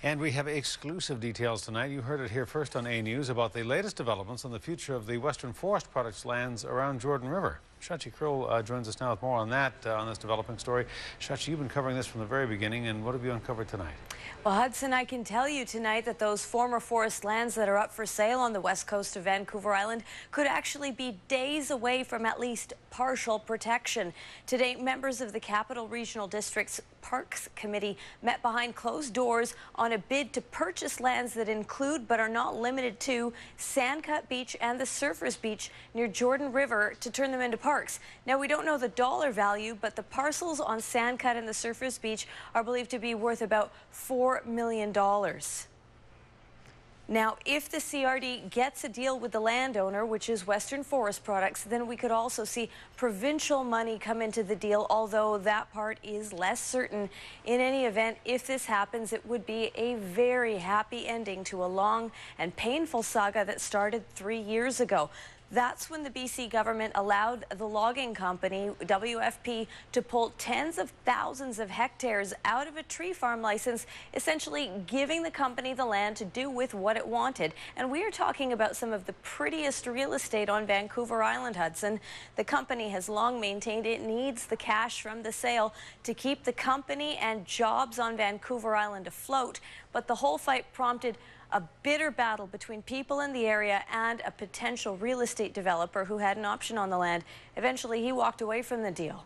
And we have exclusive details tonight. You heard it here first on A News about the latest developments on the future of the Western Forest Products lands around Jordan River. Shachi Kroll joins us now with more on that, on this developing story. Shachi, you've been covering this from the very beginning, and what have you uncovered tonight? Well, Hudson, I can tell you tonight that those former forest lands that are up for sale on the west coast of Vancouver Island could actually be days away from at least partial protection. Today, members of the Capital Regional District's Parks Committee met behind closed doors on a bid to purchase lands that include but are not limited to Sandcut Beach and the Surfers Beach near Jordan River to turn them into parks. Now, we don't know the dollar value, but the parcels on Sandcut and the Surfers Beach are believed to be worth about $4 million. Now, if the CRD gets a deal with the landowner, which is Western Forest Products, then we could also see provincial money come into the deal, although that part is less certain. In any event, if this happens, it would be a very happy ending to a long and painful saga that started 3 years ago. That's when the BC government allowed the logging company, WFP, to pull tens of thousands of hectares out of a tree farm license, essentially giving the company the land to do with what it wanted. And we are talking about some of the prettiest real estate on Vancouver Island, Hudson. The company has long maintained it needs the cash from the sale to keep the company and jobs on Vancouver Island afloat. But the whole fight prompted a bitter battle between people in the area and a potential real estate developer who had an option on the land. Eventually, he walked away from the deal.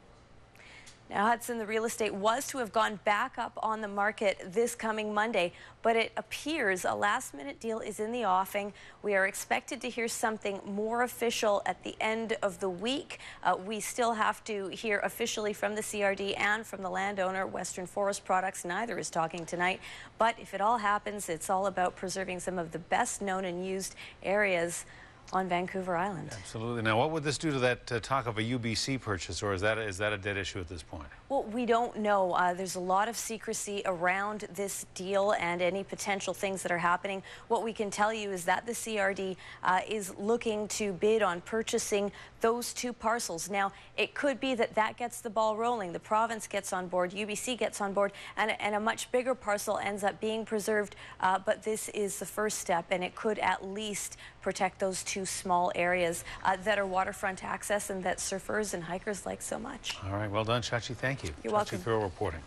Now, Hudson, the real estate was to have gone back up on the market this coming Monday, but it appears a last-minute deal is in the offing. We are expected to hear something more official at the end of the week. We still have to hear officially from the CRD and from the landowner, Western Forest Products. Neither is talking tonight. But if it all happens, it's all about preserving some of the best-known and used areas on Vancouver Island. Absolutely. Now, what would this do to that talk of a UBC purchase, or is that a dead issue at this point? Well, we don't know. There's a lot of secrecy around this deal and any potential things that are happening. What we can tell you is that the CRD is looking to bid on purchasing those two parcels. Now, it could be that that gets the ball rolling. The province gets on board, UBC gets on board, and a much bigger parcel ends up being preserved. But this is the first step, and it could at least protect those two small areas that are waterfront access and that surfers and hikers like so much. All right, well done, Shachi. Thank you. You're welcome. Shachi Kroll reporting.